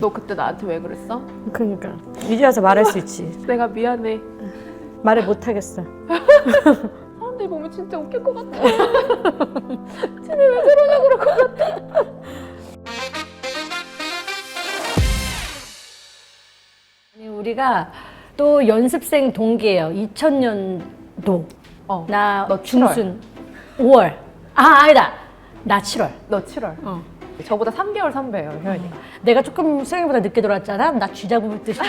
너 그때 나한테 왜 그랬어? 그러니까 이제 와서 말할 수 있지. 내가 미안해. 말을 못 하겠어. 아, 내 몸이 진짜 웃길 것 같아. 쟤네 왜 저러냐 그럴 것 같아. 아니, 우리가 또 연습생 동기예요. 2000년도. 나 너 7월. 중순 5월. 아니다. 나 7월. 너 7월. 저보다 3개월 선배예요, 효연이가. 내가 조금 수영이보다 늦게 들어왔잖아. 나 쥐 잡을 듯이.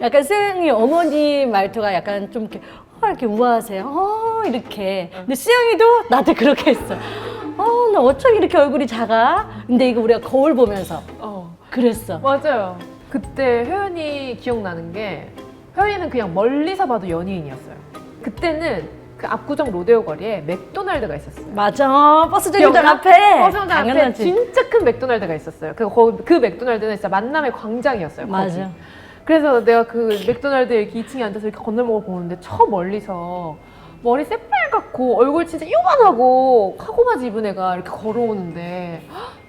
약간 수영이 어머니 말투가 약간 좀 이렇게 이렇게 우아하세요. 이렇게. 근데 수영이도 나한테 그렇게 했어. 나 어쩜 이렇게 얼굴이 작아? 근데 이거 우리가 거울 보면서 그랬어. 맞아요. 그때 효연이 기억나는 게 효연이는 그냥 멀리서 봐도 연예인이었어요. 그때는 그 압구정 로데오 거리에 맥도날드가 있었어요. 맞아. 버스 정류장 앞에. 버스 정류장 앞에 당연하지. 진짜 큰 맥도날드가 있었어요. 그 맥도날드는 진짜 만남의 광장이었어요. 맞아. 거기. 그래서 내가 그 맥도날드 이렇게 2층에 앉아서 이렇게 건널목을 보는데 저 멀리서 머리 새빨갛고 얼굴 진짜 요만하고 카고바지 입은 애가 이렇게 걸어오는데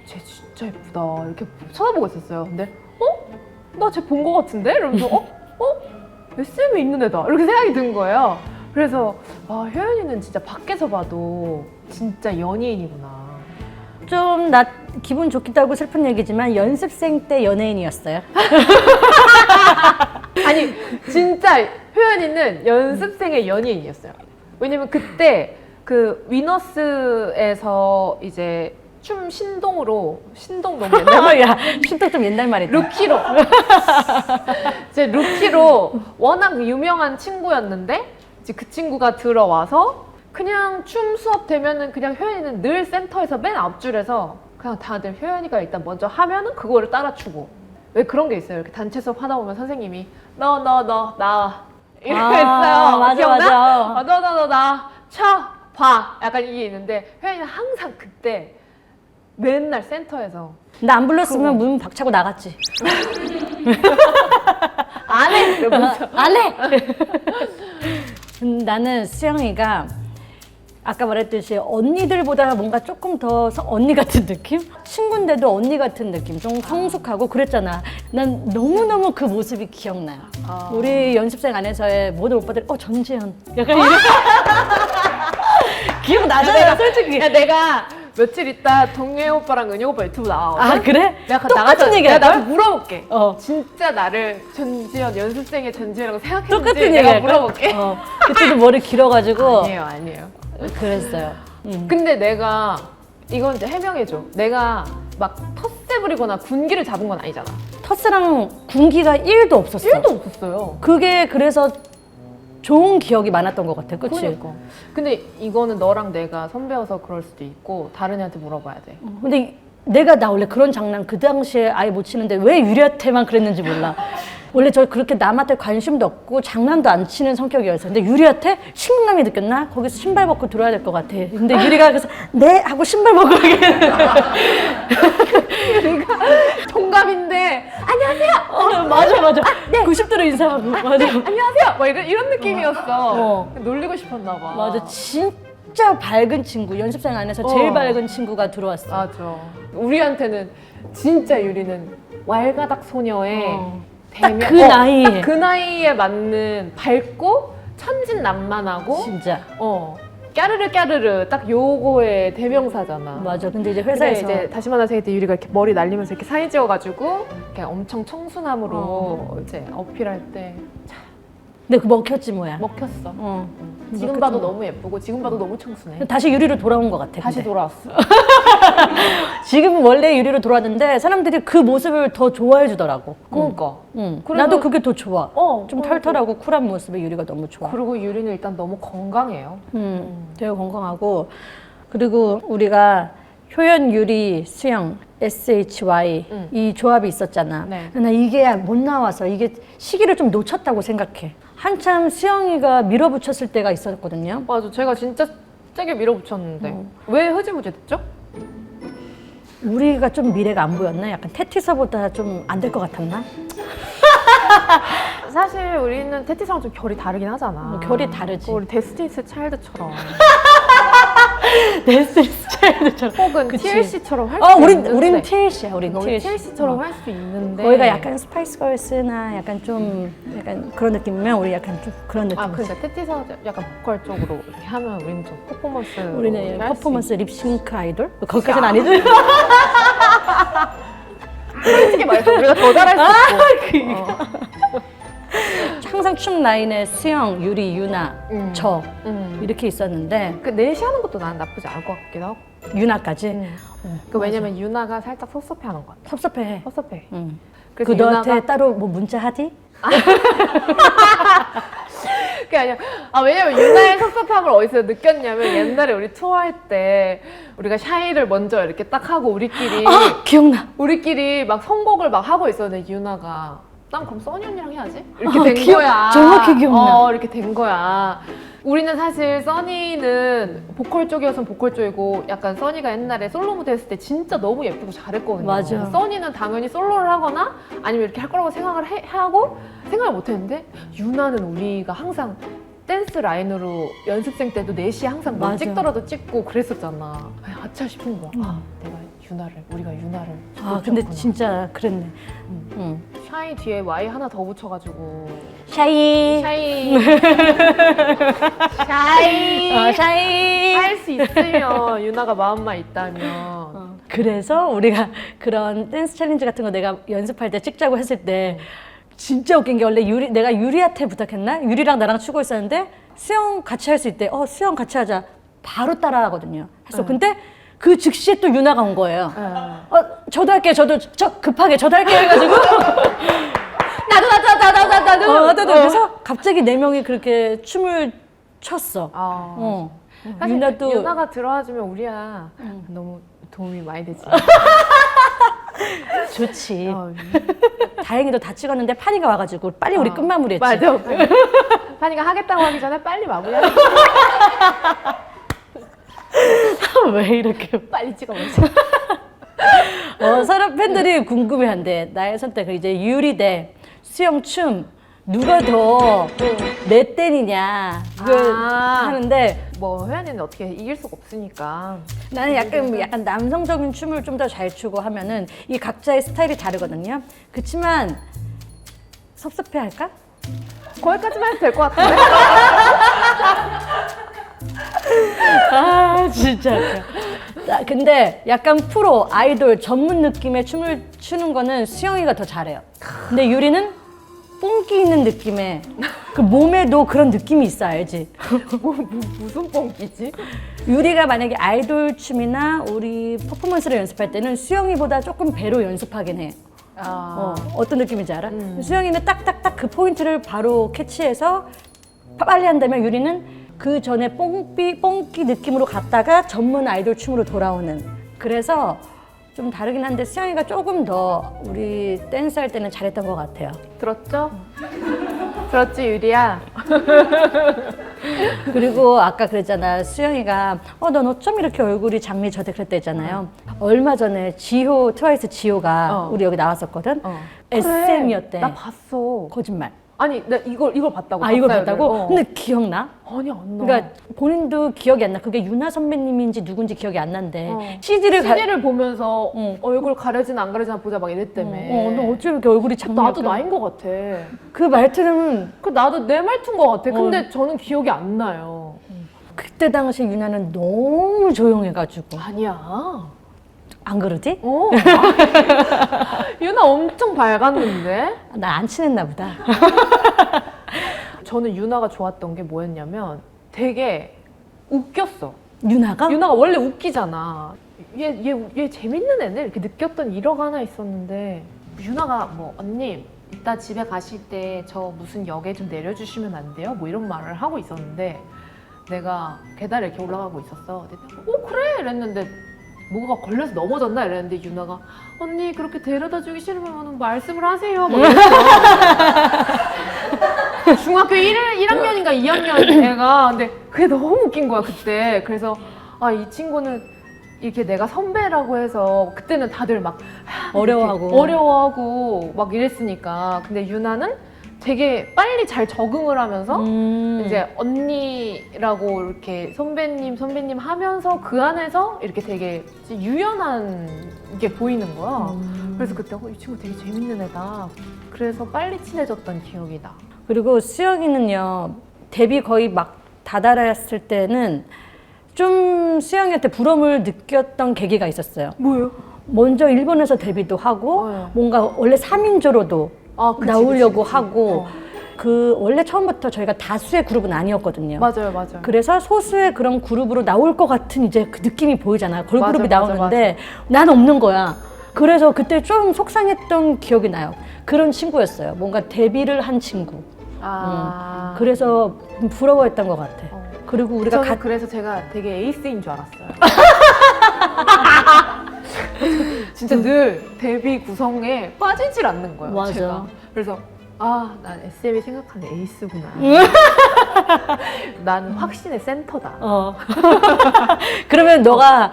쟤 진짜 예쁘다 이렇게 쳐다보고 있었어요. 근데 나 쟤 본 거 같은데? 이러면서 SM에 있는 애다 이렇게 생각이 든 거예요. 그래서 효연이는 진짜 밖에서 봐도 진짜 연예인이구나. 좀 나 기분 좋기도 하고 슬픈 얘기지만 연습생 때 연예인이었어요. 아니 진짜 효연이는 연습생의 연예인이었어요. 왜냐면 그때 그 위너스에서 이제 춤 신동 너무 옛날 야, 신떡 좀 옛날 말이다. 루키로 이제 루키로 워낙 유명한 친구였는데 이제 그 친구가 들어와서 그냥 춤 수업 되면은 그냥 효연이는 늘 센터에서 맨 앞줄에서 그냥 다들 효연이가 일단 먼저 하면은 그거를 따라추고. 왜 그런 게 있어요. 이렇게 단체 수업 하다 보면 선생님이 나 이렇게 했어요. 맞아, 기억나? 맞아. 나 봐 약간 이게 있는데 효연이는 항상 그때 맨날 센터에서 나 안 불렀으면 문 박차고 나갔지. 안 해! 이러면서 안 해! 나는 수영이가 아까 말했듯이 언니들보다 뭔가 조금 더 언니 같은 느낌? 친구인데도 언니 같은 느낌, 좀 성숙하고 그랬잖아. 난 너무너무 그 모습이 기억나요. 우리 연습생 안에서의 모든 오빠들 전지현 약간 이런 기억나잖아, 솔직히. 야, 내가 며칠 있다 동해 오빠랑 은혁 오빠 유튜브 나가거든? 아, 그래? 내가 똑같은 얘기 내가 할까? 나한테 물어볼게. 어. 진짜 나를 전지현, 연습생의 전지현이라고 생각했는지 똑같은 얘기 내가 할까? 물어볼게. 그때도 머리 길어가지고 아니에요. 그랬어요. 근데 내가 이건 이제 해명해줘. 내가 막 텃세 부리거나 군기를 잡은 건 아니잖아. 텃스랑 군기가 1도 없었어. 1도 없었어요. 그게 그래서 좋은 기억이 많았던 것 같아, 그치? 그러니까. 근데 이거는 너랑 내가 선배여서 그럴 수도 있고 다른 애한테 물어봐야 돼. 근데 나 원래 그런 장난 그 당시에 아예 못 치는데 왜 유리한테만 그랬는지 몰라. 원래 저 그렇게 남한테 관심도 없고 장난도 안 치는 성격이었어요. 근데 유리한테 친근감이 느꼈나? 거기서 신발 벗고 들어야 될 것 같아. 근데 유리가 그래서 네? 하고 신발 벗고 유리가 동갑인데 안녕하세요. 맞아. 네. 90도로 인사하고. 맞아. 안녕하세요. 막 이런 느낌이었어. 놀리고 싶었나 봐. 맞아. 진짜 밝은 친구. 연습생 안에서 제일 밝은 친구가 들어왔어. 맞아. 우리한테는 진짜 유리는 왈가닥 소녀의 딱 그 나이에. 딱 그 나이에 맞는 밝고 천진난만하고 진짜. 까르르 딱 요거의 대명사잖아. 맞아. 근데 이제 근데 회사에서 이제 다시 만난 생일 때 유리가 이렇게 머리 날리면서 이렇게 사진 찍어가지고 이렇게 엄청 청순함으로 이제 어필할 때 근데 그 먹혔지 뭐야. 먹혔어. 지금 먹혔지 봐도 뭐. 너무 예쁘고 지금 봐도 너무 청순해. 다시 유리로 돌아온 것 같아. 다시 근데. 돌아왔어. 지금 원래 유리로 돌아왔는데 사람들이 그 모습을 더 좋아해 주더라고. 그러니까. 그리고- 나도 그게 더 좋아. 좀 그리고- 털털하고 쿨한 모습에 유리가 너무 좋아. 그리고 유리는 일단 너무 건강해요. 되게 건강하고 그리고 우리가 효연, 유리, 수영, SHY 이 조합이 있었잖아. 네. 나 이게 못 나와서 이게 시기를 좀 놓쳤다고 생각해. 한참 수영이가 밀어붙였을 때가 있었거든요. 맞아. 제가 진짜 세게 밀어붙였는데 왜 흐지부지 됐죠? 우리가 좀 미래가 안 보였나? 약간 테티서보다 좀 안 될 것 같았나? 사실 우리는 테티사랑 좀 결이 다르긴 하잖아. 결이 다르지. 우리 데스티니스 차일드처럼. 데스티니스 차일드처럼. 혹은 그치. TLC처럼 할 수 있는데. 우린 TLC야, 우린 우리 TLC. TLC처럼 할 수 있는데. 거기가 약간 스파이스 걸스나 약간 좀 약간 그런 느낌이면 우리 약간 좀 그런 느낌. 아, 그러니까 테티사 약간 보컬 쪽으로 이렇게 하면 우리는 좀 퍼포먼스. 우리는 퍼포먼스 립싱크 아이돌? 거기까지는 아니지? 솔직히 말해서 우리가 더 잘할 수 있고. 항상 춤 라인에 수영, 유리, 유나, 저 이렇게 있었는데 그 넷이 하는 것도 난 나쁘지 않을 것 같기도 하고. 유나까지 그 왜냐면 유나가 살짝 섭섭해하는 것 같아. 섭섭해. 섭섭해. 응. 그래서 그 너한테 따로 뭐 문자 하디? 그게 아니야. 아, 왜냐면 유나의 섭섭함을 어디서 느꼈냐면 옛날에 우리 투어할 때 우리가 샤이를 먼저 이렇게 딱 하고 우리끼리 아 기억나. 우리끼리 막 선곡을 막 하고 있었는데 유나가 난 그럼 써니 언니랑 해야지? 이렇게 아, 된 거야. 정확히 기억나. 이렇게 된 거야. 우리는 사실 써니는 보컬 쪽이어서 보컬 쪽이고 약간 써니가 옛날에 솔로 무대 했을 때 진짜 너무 예쁘고 잘했거든요. 맞아. 써니는 당연히 솔로를 하거나 아니면 이렇게 할 거라고 생각을 하고 생각을 못 했는데 유나는 우리가 항상 댄스 라인으로 연습생 때도 넷이 항상 뭐 맞아. 찍더라도 찍고 그랬었잖아. 아차 싶은 거야. 아, 우리가 유나를. 아 근데 놓쳤구나. 진짜 그랬네. 응. 샤이 뒤에 Y 하나 더 붙여가지고 샤이. 샤이 샤이 샤이. 할 수 있으면 유나가 마음만 있다면 그래서 우리가 그런 댄스 챌린지 같은 거 내가 연습할 때 찍자고 했을 때 진짜 웃긴 게 원래 내가 유리한테 부탁했나? 유리랑 나랑 추고 있었는데 수영 같이 할 수 있대. 수영 같이 하자. 바로 따라하거든요. 했어. 근데 그 즉시에 또 유나가 온 거예요. 저도 할게요. 저 급하게 저도 할게요 해가지고 나도 그래서 갑자기 4명이 그렇게 춤을 췄어. 사실 유나도 유나가 들어와주면 우리야 너무 도움이 많이 되지. 좋지. 다행히도 다 찍었는데 파니가 와가지고 빨리 우리 끝마무리했지. 맞아. 파니가 하겠다고 하기 전에 빨리 마무리하자. 왜 이렇게 빨리 찍어보자. 사람 팬들이 궁금해한대. 나의 선택은 이제 유리 대 수영 춤 누가 더 내 땐이냐 하는데 뭐 혜연이는 어떻게 이길 수가 없으니까. 나는 약간 남성적인 춤을 좀 더 잘 추고 하면은 이 각자의 스타일이 다르거든요. 그치만 섭섭해할까? 거기까지만 해도 될 것 같은데? 아 진짜. 근데 약간 프로 아이돌 전문 느낌의 춤을 추는 거는 수영이가 더 잘해요. 근데 유리는 뽕기 있는 느낌의 그 몸에도 그런 느낌이 있어 알지? 무슨 뻥기지? 유리가 만약에 아이돌 춤이나 우리 퍼포먼스를 연습할 때는 수영이보다 조금 배로 연습하긴 해. 어떤 느낌인지 알아? 수영이는 딱딱딱 그 포인트를 바로 캐치해서 빨리 한다면 유리는 그 전에 뽕기 느낌으로 갔다가 전문 아이돌 춤으로 돌아오는. 그래서 좀 다르긴 한데 수영이가 조금 더 우리 댄스 할 때는 잘했던 것 같아요. 들었죠? 들었지 유리야? 그리고 아까 그랬잖아 수영이가 넌 어쩜 이렇게 얼굴이 장미 저대 그랬다 했잖아요. 얼마 전에 트와이스 지효가 우리 여기 나왔었거든. SM이었대. 나 봤어. 거짓말. 아니 나 이걸 봤다고. 이걸 봤다고? 박사연을. 근데 기억나? 아니 안 나. 그러니까 본인도 기억이 안 나. 그게 유나 선배님인지 누군지 기억이 안 난대. CD를 보면서 얼굴 가려지나 안 가려지나 보자 막 이랬다며. 너 어쩜 이렇게 얼굴이 장미 나도 나인 것 같아. 그 말투는 나도 내 말투인 것 같아. 근데 저는 기억이 안 나요. 그때 당시 유나는 너무 조용해가지고 아니야. 안 그러지? 유나 엄청 밝았는데? 나 안 친했나 보다. 저는 유나가 좋았던 게 뭐였냐면 되게 웃겼어. 유나가? 유나가 원래 웃기잖아. 얘 재밌는 애네 이렇게 느꼈던 일화가 하나 있었는데 유나가 뭐 언니 이따 집에 가실 때 저 무슨 역에 좀 내려주시면 안 돼요? 뭐 이런 말을 하고 있었는데 내가 계단에 이렇게 올라가고 있었어. 그래 이랬는데 뭐가 걸려서 넘어졌나 이랬는데 유나가 언니 그렇게 데려다 주기 싫으면 말씀을 하세요. 막 이랬어. 중학교 1학년인가 2학년 애가. 근데 그게 너무 웃긴 거야 그때. 그래서 이 친구는 이렇게 내가 선배라고 해서 그때는 다들 막 어려워하고 막 이랬으니까. 근데 유나는 되게 빨리 잘 적응을 하면서 이제 음. 언니라고 이렇게 선배님 하면서 그 안에서 이렇게 되게 유연한 게 보이는 거야. 그래서 그때 이 친구 되게 재밌는 애다. 그래서 빨리 친해졌던 기억이 나. 그리고 수영이는요, 데뷔 거의 막 다다랐을 때는 좀 수영이한테 부러움을 느꼈던 계기가 있었어요. 뭐예요? 먼저 일본에서 데뷔도 하고 네. 뭔가 원래 3인조로도 그치, 나오려고 그치. 하고 그 원래 처음부터 저희가 다수의 그룹은 아니었거든요. 맞아요, 맞아요. 그래서 소수의 그런 그룹으로 나올 것 같은 이제 그 느낌이 보이잖아요. 걸그룹이 맞아, 나오는데 난 없는 거야. 그래서 그때 좀 속상했던 기억이 나요. 그런 친구였어요. 뭔가 데뷔를 한 친구. 그래서 부러워했던 것 같아. 그리고 우리가 저는 그래서 제가 되게 에이스인 줄 알았어요. 진짜 늘 데뷔 구성에 빠지질 않는 거예요. 맞아. 제가. 그래서 난 SM이 생각하는 에이스구나. 나는 확신의 센터다. 그러면 너가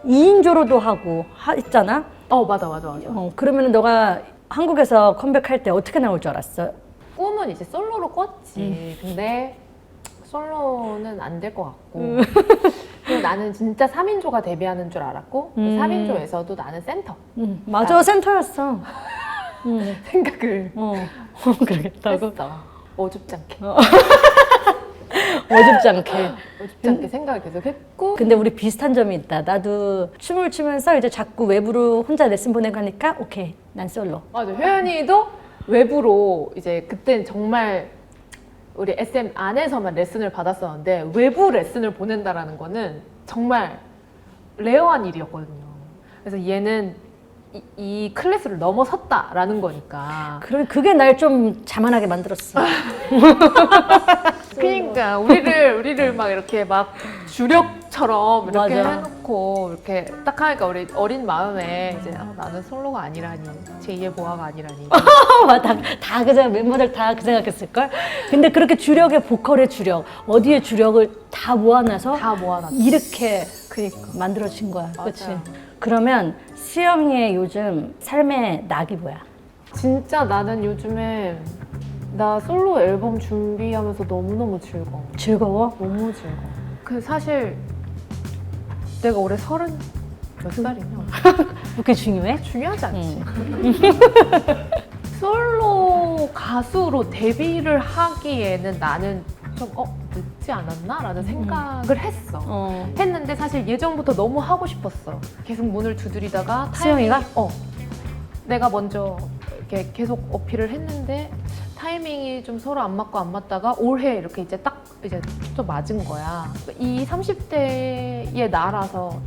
2인조로도 하고 했잖아? 맞아. 그러면 너가 한국에서 컴백할 때 어떻게 나올 줄 알았어? 꿈은 이제 솔로로 꿨지. 근데 솔로는 안 될 것 같고. 그리고 나는 진짜 3인조가 데뷔하는 줄 알았고 그 3인조에서도 나는 센터. 맞아, 센터였어. 생각을 그러겠다고. 했어. 어줍지 않게. 어줍지 않게. 어줍지 않게 생각을 계속 했고. 근데 우리 비슷한 점이 있다. 나도 춤을 추면서 이제 자꾸 외부로 혼자 레슨 보내고 하니까 오케이, 난 솔로. 맞아. 효연이도 외부로 이제 그땐 정말 우리 SM 안에서만 레슨을 받았었는데 외부 레슨을 보낸다라는 거는 정말 레어한 일이었거든요. 그래서 얘는 이 클래스를 넘어섰다라는 거니까. 그게 날 좀 자만하게 만들었어. 그러니까 우리를 막 이렇게 막 주력처럼 이렇게 맞아. 해놓고 이렇게 딱 하니까 우리 어린 마음에 이제 나는 솔로가 아니라니, 제2의 보아가 아니라니. 다 그 생각, 멤버들 다 그 생각했을걸? 근데 그렇게 주력의 보컬의 주력, 어디의 주력을 다 모아놔서 다 모아놨지. 이렇게 그니까. 만들어진 거야. 맞아요. 그치? 그러면 수영이의 요즘 삶의 낙이 뭐야? 진짜 나는 요즘에 나 솔로 앨범 준비하면서 너무너무 즐거워. 즐거워? 너무 즐거워. 그 사실 내가 올해 30 몇 살이냐? 그렇게 중요해? 중요하지 않지. 솔로 가수로 데뷔를 하기에는 나는 좀 늦지 않았나? 라는 생각을 했어. 했는데 사실 예전부터 너무 하고 싶었어. 계속 문을 두드리다가 수영이가? 내가 먼저 이렇게 계속 어필을 했는데 타이밍이 좀 서로 안 맞고 안 맞다가 올해 이렇게 이제 딱 이제 좀 맞은 거야. 이 30대의 나라서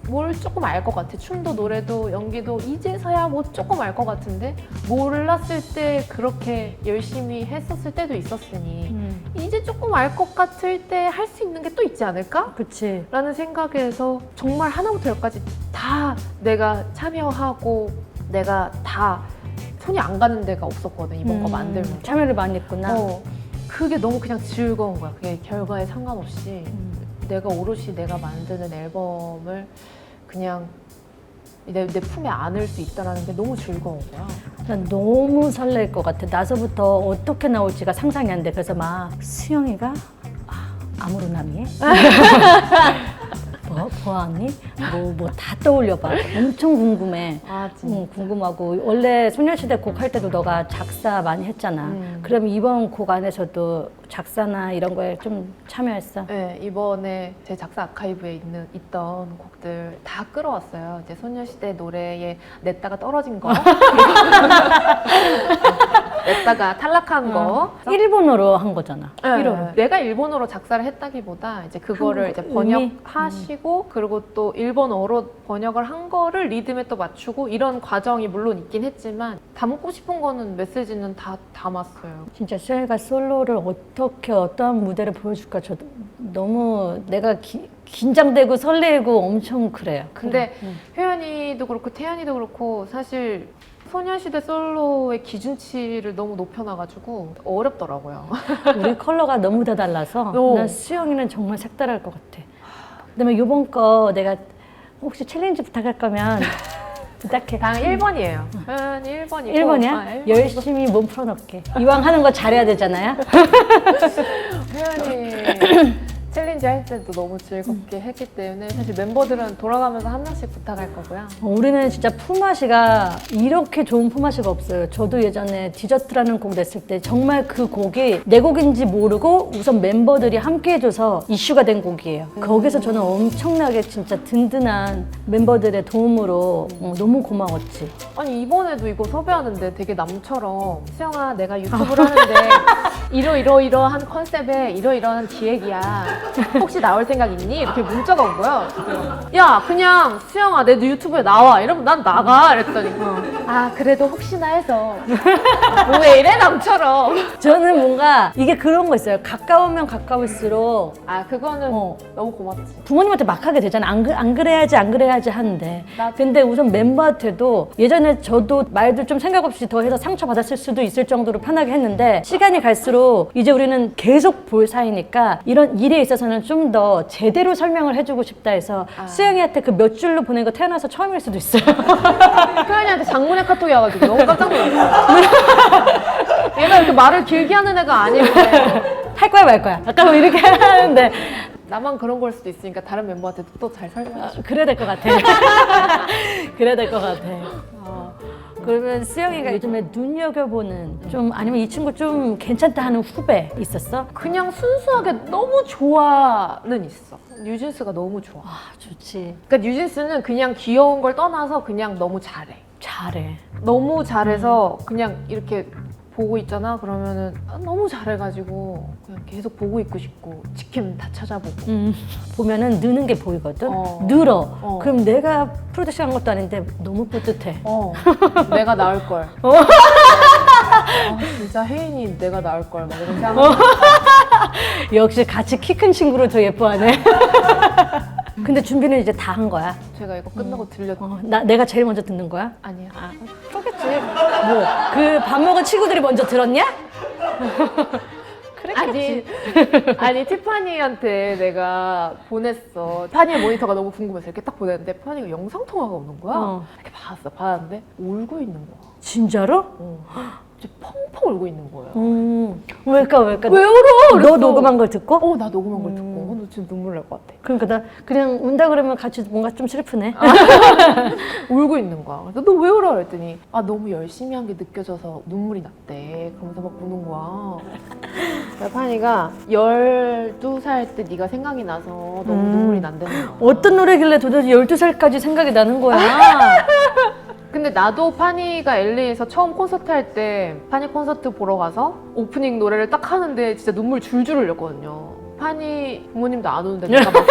뭘 조금 알 것 같아. 춤도 노래도 연기도 이제서야 뭐 조금 알 것 같은데 몰랐을 때 그렇게 열심히 했었을 때도 있었으니 이제 조금 알 것 같을 때 할 수 있는 게 또 있지 않을까? 그치. 라는 생각에서 정말 하나부터 열까지 다 내가 참여하고 내가 다 손이 안 가는 데가 없었거든. 이번 거 만들면서. 참여를 많이 했구나. 그게 너무 그냥 즐거운 거야. 그게 결과에 상관없이 내가 오롯이 내가 만드는 앨범을 그냥 내 품에 안을 수 있다는 게 너무 즐거운 거야. 난 너무 설렐 것 같아. 나서부터 어떻게 나올지가 상상이 안 돼. 그래서 막 수영이가 아무로남이 보아언니 뭐 다 떠올려봐. 엄청 궁금해. 진짜. 궁금하고 원래 소녀시대 곡 할 때도 너가 작사 많이 했잖아. 그럼 이번 곡 안에서도 작사나 이런 거에 좀 참여했어? 네, 이번에 제 작사 아카이브에 있던 곡들 다 끌어왔어요. 이제 소녀시대 노래에 냈다가 떨어진 거, 냈다가 탈락한 거. 일본어로 한 거잖아. 네, 일본어로. 내가 일본어로 작사를 했다기보다 이제 그거를 이제 번역하시고 그리고 또 일본어로 번역을 한 거를 리듬에 또 맞추고 이런 과정이 물론 있긴 했지만 담고 싶은 거는 메시지는 다 담았어요. 진짜 수영이가 솔로를 어떻게 어떠한 무대를 보여줄까 저도 너무 내가 긴장되고 설레고 엄청 그래요. 근데 효연이도 그렇고 태연이도 그렇고 사실 소녀시대 솔로의 기준치를 너무 높여놔가지고 어렵더라고요. 우리 컬러가 너무 다 달라서 난 수영이는 정말 색다를 것 같아. 그다음에 이번 거 내가 혹시 챌린지 부탁할 거면 부탁해. 당 1번이에요. 현이 1번이고. 1번이야? 열심히 몸 풀어놓게. 이왕 하는 거 잘해야 되잖아요. 혜연이 챌린지 할 때도 너무 즐겁게 했기 때문에 사실 멤버들은 돌아가면서 한 명씩 부탁할 거고요. 우리는 진짜 품앗이가 이렇게 좋은 품앗이가 없어요. 저도 예전에 디저트라는 곡 냈을 때 정말 그 곡이 내 곡인지 모르고 우선 멤버들이 함께 해줘서 이슈가 된 곡이에요. 거기서 저는 엄청나게 진짜 든든한 멤버들의 도움으로 너무 고마웠지. 아니 이번에도 이거 섭외하는데 되게 남처럼 수영아 내가 유튜브를 하는데 이러이러한 컨셉에 이러이러한 기획이야. 혹시 나올 생각 있니? 이렇게 문자가 온 거야. 야 그냥 수영아 내 유튜브에 나와 이러면 난 나가 이랬더니 아 그래도 혹시나 해서 뭐 왜 이래 남처럼. 저는 뭔가 이게 그런 거 있어요. 가까우면 가까울수록 아 그거는 너무 고맙지. 부모님한테 막 하게 되잖아. 안 그래야지 하는데. 나도. 근데 우선 멤버한테도 예전에 저도 말도 좀 생각 없이 더 해서 상처받았을 수도 있을 정도로 편하게 했는데 시간이 갈수록 이제 우리는 계속 볼 사이니까 이런 일에 있어서는 좀 더 제대로 설명을 해주고 싶다 해서 수영이한테 그 몇 줄로 보낸 거 태어나서 처음일 수도 있어요. 태연이한테 장문의 카톡이 와가지고 너무 깜짝 놀랐어. 얘가 이렇게 말을 길게 하는 애가 아닌데 할 거야 말 거야. 아까 뭐 이렇게 하는데 나만 그런 걸 수도 있으니까 다른 멤버한테 또 잘 설명해줘. 그래야 될 것 같아. 그래야 될 것 같아. 그러면 수영이가 요즘에 눈여겨보는 좀 아니면 이 친구 좀 괜찮다 하는 후배 있었어? 그냥 순수하게 너무 좋아는 있어. 뉴진스가 너무 좋아. 아 좋지. 그러니까 뉴진스는 그냥 귀여운 걸 떠나서 그냥 너무 잘해. 잘해. 너무 잘해서 그냥 이렇게 보고 있잖아. 그러면은 너무 잘해가지고 그냥 계속 보고 있고 싶고 직캠 다 찾아보고. 보면은 느는 게 보이거든. 어. 늘어. 어. 그럼 내가 프로듀싱 한 것도 아닌데 너무 뿌듯해. 내가 나을 걸. 아, 진짜 혜인이 내가 나을 걸. 막 이런 생각. 역시 같이 키 큰 친구를 더 예뻐하네. 근데 준비는 이제 다 한 거야. 제가 이거 끝나고 들렸. 내가 제일 먼저 듣는 거야? 아니야. 그렇겠지. 뭐 그 밥 먹은 친구들이 먼저 들었냐? 그랬겠지. 아니 티파니한테 내가 보냈어. 티파니의 모니터가 너무 궁금해서 이렇게 딱 보냈는데 티파니가 영상 통화가 오는 거야. 이렇게 봤는데 울고 있는 거야. 진짜로? 진짜 펑펑 울고 있는 거예요. 왜일까? 왜 울어? 너 그랬어. 녹음한 걸 듣고? 나 녹음한 걸 듣고. 너 지금 눈물 날 것 같아. 그러니까 나 그냥 운다 그러면 같이 뭔가 좀 슬프네. 울고 있는 거야. 그래서 너 왜 울어? 그랬더니 너무 열심히 한 게 느껴져서 눈물이 났대. 그러면서 막 우는 거야. 티파니가 12살 때 네가 생각이 나서 너무 눈물이 난다는 거야. 어떤 노래길래 도대체 12살까지 생각이 나는 거야? 근데 나도 파니가 LA에서 처음 콘서트 할 때 파니 콘서트 보러 가서 오프닝 노래를 딱 하는데 진짜 눈물 줄줄 흘렸거든요. 파니 부모님도 안 오는데 내가 막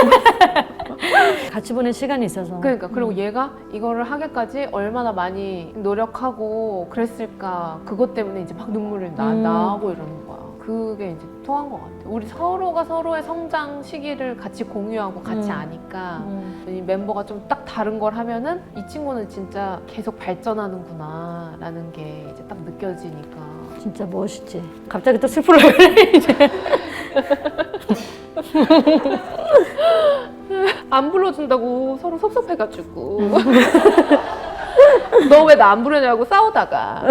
같이 보낸 시간이 있어서. 그러니까 그리고 얘가 이거를 하기까지 얼마나 많이 노력하고 그랬을까. 그것 때문에 이제 막 눈물이 나고 이러는 거야. 그게 이제 통한 것 같아. 우리 서로가 서로의 성장 시기를 같이 공유하고 같이 아니까 이 멤버가 좀 딱 다른 걸 하면은 이 친구는 진짜 계속 발전하는구나 라는 게 이제 딱 느껴지니까. 진짜 멋있지. 갑자기 또 슬프려고 그래 이제. 안 불러준다고 서로 섭섭해가지고 너 왜 나 안 부르냐고 싸우다가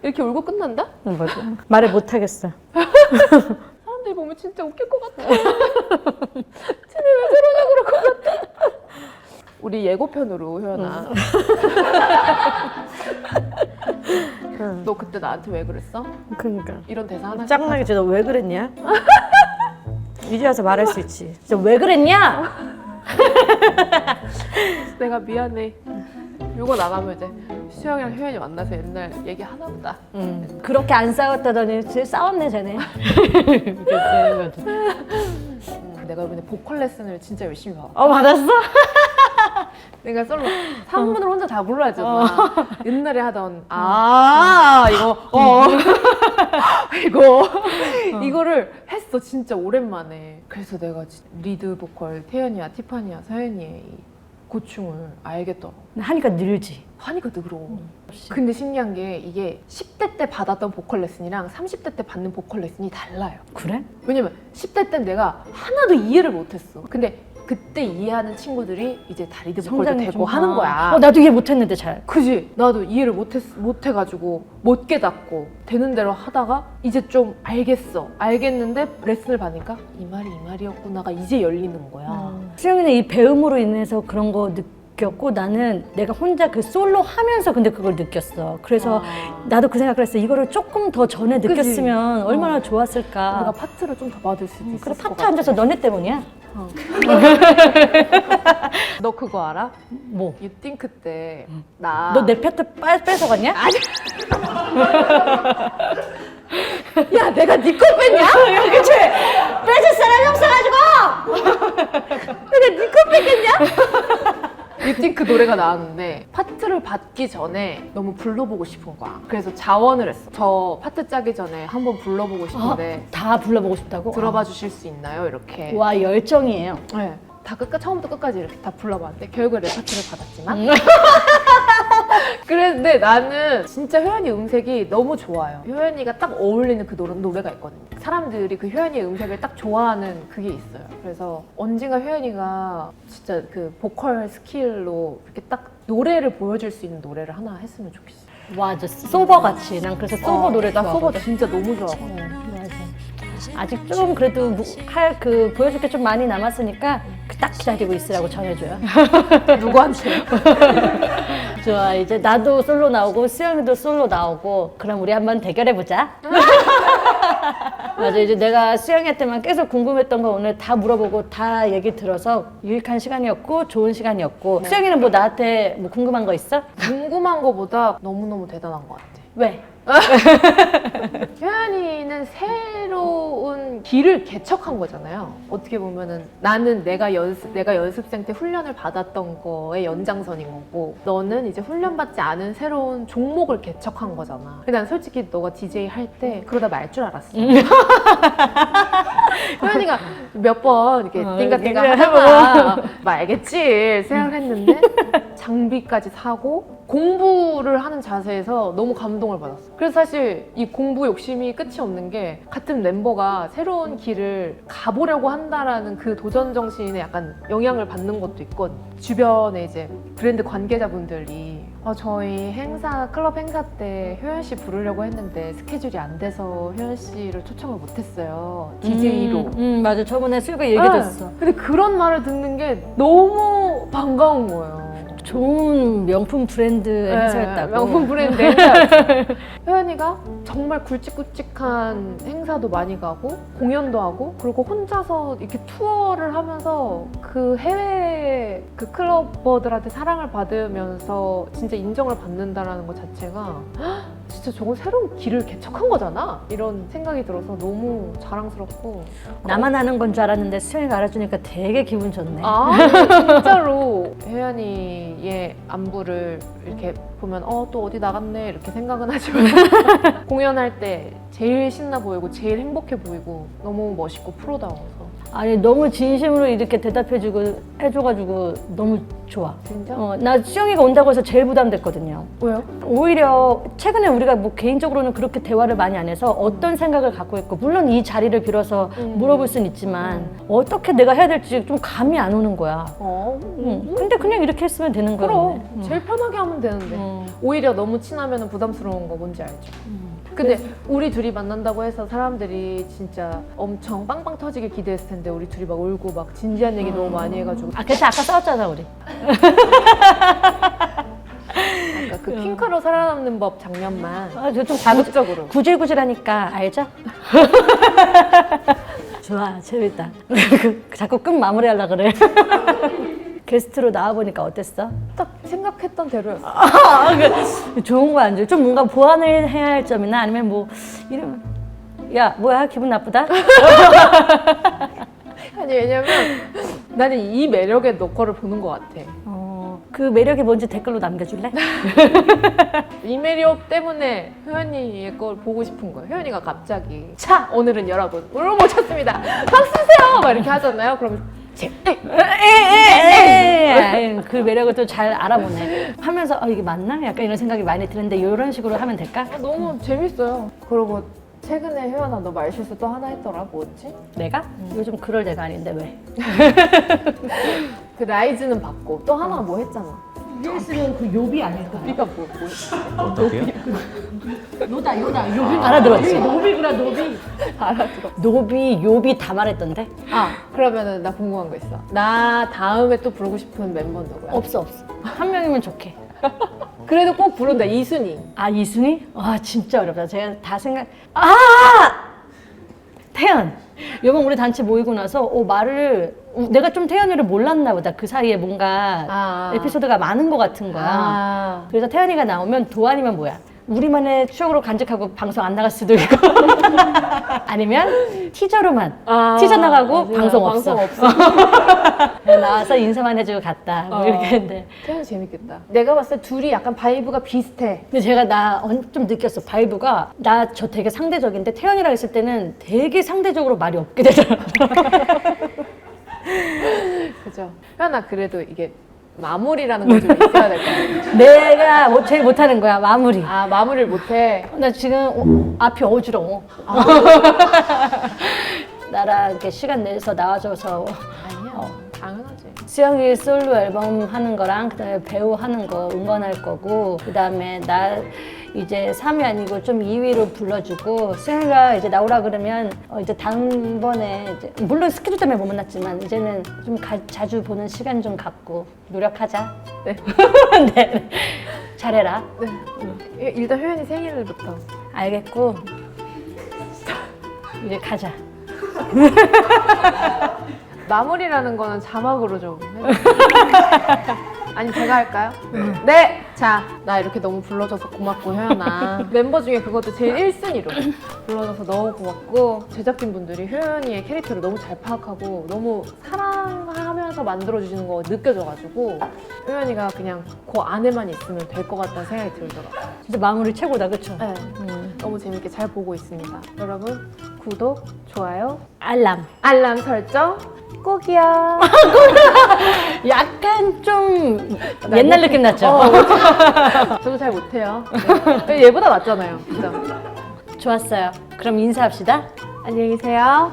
이렇게 울고 끝난다? 맞아. 말을 못 하겠어. 사람들이 보면 진짜 웃길 것 같아. 쟤네 왜 저러냐 그럴 것 같아. 우리 예고편으로 효연아. 너 그때 나한테 왜 그랬어? 그러니까. 이런 대사 하나씩 짱나게 너 왜 그랬냐? 이제 와서 말할 수 있지. 진짜 왜 그랬냐? 내가 미안해. 이거 나가면 이제 수영이랑 효연이 만나서 옛날 얘기 하나 보다. 그렇게 안 싸웠다더니 진짜 싸웠네 쟤네. 내가 이번에 보컬 레슨을 진짜 열심히 받아. 받았어? 내가 솔로 3분을 혼자 다 불러야지. 옛날에 하던 이거를 했어 진짜 오랜만에. 그래서 내가 리드 보컬 태연이야, 티파니야, 서연이의 이 고충을 알겠더라고. 하니까 늘지. 하니까 늘어. 근데 신기한 게 이게 10대 때 받았던 보컬 레슨이랑 30대 때 받는 보컬 레슨이 달라요. 그래? 왜냐면 10대 땐 내가 하나도 이해를 못했어. 근데 그때 이해하는 친구들이 이제 다 리드 보컬도 성장이 되고 좀 하는 거야. 나도 이해 못했는데 잘. 그지? 나도 이해를 못해가지고 못 깨닫고 되는 대로 하다가 이제 좀 알겠는데 레슨을 받으니까 이 말이 이 말이었구나가 이제 열리는 거야. 수영이는 이 배움으로 인해서 그런 거 느꼈고 나는 내가 혼자 그 솔로 하면서 근데 그걸 느꼈어. 그래서 나도 그 생각을 했어. 이거를 조금 더 전에 그치? 느꼈으면 얼마나 좋았을까. 우리가 파트를 좀 더 받을 수도 있을 그래 것 파트 같아. 앉아서 너네 때문이야. 너 그거 알아? 뭐? 유띵크 때 나 너 내 파트 뺏어갔냐? 아니. 야 내가 네 걸 뺐냐? 그치? 뺏을 사람이 없어가지고. 내가 네 걸 뺐겠냐? 유띵크 노래가 나왔는데 파트를 받기 전에 너무 불러보고 싶은 거야. 그래서 자원을 했어. 저 파트 짜기 전에 한번 불러보고 싶은데 다 불러보고 싶다고? 들어봐 주실 수 있나요? 이렇게. 와 열정이에요. 네. 다 처음부터 끝까지 이렇게 다 불러봤는데 결국에 내 파트를 받았지만 그런데 나는 진짜 효연이 음색이 너무 좋아요. 효연이가 딱 어울리는 그 노래가 있거든요. 사람들이 그 효연이의 음색을 딱 좋아하는 그게 있어요. 그래서 언젠가 효연이가 진짜 그 보컬 스킬로 이렇게 딱 노래를 보여줄 수 있는 노래를 하나 했으면 좋겠어. 맞아 소버 같이. 난 그래서 소버 노래 나 좋아하거든. 소버 진짜 너무 좋아하거든. 맞아. 아직 좀 그래도 보여줄 게 좀 많이 남았으니까 딱 기다리고 있으라고 전해줘요. 누구한테? 좋아 이제 나도 솔로 나오고 수영이도 솔로 나오고 그럼 우리 한번 대결해보자. 맞아 이제 내가 수영이한테만 계속 궁금했던 거 오늘 다 물어보고 다 얘기 들어서 유익한 시간이었고 좋은 시간이었고 수영이는 뭐 나한테 뭐 궁금한 거 있어? 궁금한 거보다 너무너무 대단한 것 같아. 왜? 효연이는 새로운 길을 개척한 거잖아요. 어떻게 보면은 나는 내가 연습생 때 훈련을 받았던 거의 연장선인 거고 너는 이제 훈련받지 않은 새로운 종목을 개척한 거잖아. 근데 난 솔직히 너가 DJ 할 때 그러다 말 줄 알았어. 효연이가 몇 번 이렇게 띵가띵가 하다가 말겠지 생각을 했는데 장비까지 사고 공부를 하는 자세에서 너무 감동을 받았어. 그래서 사실 이 공부 욕심이 끝이 없는 게 같은 멤버가 새로운 길을 가보려고 한다라는 그 도전 정신에 약간 영향을 받는 것도 있고 주변에 이제 브랜드 관계자분들이 저희 클럽 행사 때 효연 씨 부르려고 했는데 스케줄이 안 돼서 효연 씨를 초청을 못했어요. DJ로. 맞아 저번에 수유가 얘기했어. 근데 그런 말을 듣는 게 너무 반가운 거예요. 좋은 명품 브랜드 행사였다고. 명품 브랜드 행사였어요. 효연이가 정말 굵직굵직한 행사도 많이 가고 공연도 하고 그리고 혼자서 이렇게 투어를 하면서 그 해외 그 클러버들한테 사랑을 받으면서 진짜 인정을 받는다라는 것 자체가 진짜 저건 새로운 길을 개척한 거잖아? 이런 생각이 들어서 너무 자랑스럽고 나만 아는 건 줄 알았는데 수영이가 알아주니까 되게 기분 좋네. 진짜로 혜연이의 안부를 이렇게 보면 또 어디 나갔네 이렇게 생각은 하지만 공연할 때 제일 신나 보이고 제일 행복해 보이고 너무 멋있고 프로다워서 아니 너무 진심으로 이렇게 해줘가지고 너무 좋아. 진짜? 나 수영이가 온다고 해서 제일 부담됐거든요. 왜요? 오히려 최근에 우리가 뭐 개인적으로는 그렇게 대화를 많이 안 해서 어떤 생각을 갖고 있고 물론 이 자리를 빌어서 물어볼 순 있지만 어떻게 내가 해야 될지 좀 감이 안 오는 거야. 근데 그냥 이렇게 했으면 되는 거야. 그럼 제일 편하게 하면 되는데 오히려 너무 친하면 부담스러운 거 뭔지 알죠? 근데 우리 둘이 만난다고 해서 사람들이 진짜 엄청 빵빵 터지게 기대했을 텐데 우리 둘이 막 울고 막 진지한 얘기 너무 많이 해가지고 그래서 아까 싸웠잖아 우리. 아까 그 핑크로 살아남는 법 장면만 좀 자극적으로 구질구질하니까 알죠? 좋아 재밌다. 자꾸 끝 마무리하려고 그래. 게스트로 나와보니까 어땠어? 딱 생각했던 대로였어. 좋은 거 안 좋아? 좀 뭔가 보완을 해야 할 점이나 아니면 뭐 이러면 야 뭐야 기분 나쁘다? 아니 왜냐면 나는 이 매력에 너 거를 보는 것 같아. 그 매력이 뭔지 댓글로 남겨줄래? 이 매력 때문에 효연이의 걸 보고 싶은 거야. 효연이가 갑자기 자 오늘은 여러분 오늘 모셨습니다. 박수 주세요 막 이렇게 하잖아요. 그러면 그 매력을 또 잘 알아보네. 하면서 이게 맞나? 약간 이런 생각이 많이 드는데 이런 식으로 하면 될까? 너무 재밌어요. 그리고 최근에 효연아 너 말실수 또 하나 했더라. 뭐였지? 내가? 요즘 그럴 때가 아닌데 왜? 그 라이즈는 받고 또 하나 뭐 했잖아. 힐스는 그 요비 아닐까? 비가 뭐 어떻게요? 요다 요비 알아들었지? 노비구나 노비. 알아들어. 노비 요비 다 말했던데? 아 그러면은 나 궁금한 거 있어. 나 다음에 또 부르고 싶은 멤버는 누구야? 없어 한 명이면 좋게. 그래도 꼭 부른다. 이순이. 아 이순이? 와 진짜 어렵다. 제가 다 생각. 태연. 이번 우리 단체 모이고 나서 말을 내가 좀 태연이를 몰랐나 보다. 그 사이에 뭔가 에피소드가 많은 것 같은 거야. 그래서 태연이가 나오면 도안이면 뭐야? 우리만의 추억으로 간직하고 방송 안 나갈 수도 있고 아니면 티저로만 티저 나가고 맞아. 방송 없어. 나와서 인사만 해주고 갔다 뭐 이렇게 했는데 태연 재밌겠다. 내가 봤을 때 둘이 약간 바이브가 비슷해. 근데 제가 좀 느꼈어. 바이브가 나 저 되게 상대적인데 태연이랑 있을 때는 되게 상대적으로 말이 없게 되더라고. 그죠? 효연아 그래도 이게 마무리라는 거 좀 있어야 될 것 같아. 내가 제일 못하는 거야 마무리. 아 마무리를 못해. 나 지금 앞이 어지러워. 나랑 이렇게 시간 내서 나와줘서 아니야. 당연하지. 수영이 솔로 앨범 하는 거랑 그다음에 배우 하는 거 응원할 거고 그다음에 나 이제 3위 아니고 좀 2위로 불러주고 수영이가 이제 나오라 그러면 이제 다음번에 이제 물론 스케줄 때문에 못 만났지만 이제는 좀 자주 보는 시간 좀 갖고 노력하자. 네. 네. 잘해라. 네. 일단 효연이 생일부터. 알겠고 이제 가자. 마무리라는 거는 자막으로 좀 해주세요. 아니 제가 할까요? 네! 자, 나 이렇게 너무 불러줘서 고맙고 효연아. 멤버 중에 그것도 제일 1순위로 불러줘서 너무 고맙고 제작진분들이 효연이의 캐릭터를 너무 잘 파악하고 너무 사랑하면서 만들어주시는 거 느껴져가지고 효연이가 그냥 그 안에만 있으면 될 것 같다는 생각이 들더라고요. 진짜 마무리 최고다, 그쵸? 네, 너무 재밌게 잘 보고 있습니다. 여러분 구독, 좋아요, 알람 설정 꼭이요. 약간 좀 옛날 느낌 났죠? 저도 잘 못해요. 네. 얘보다 낫잖아요. 그죠? 좋았어요. 그럼 인사합시다. 안녕히 계세요.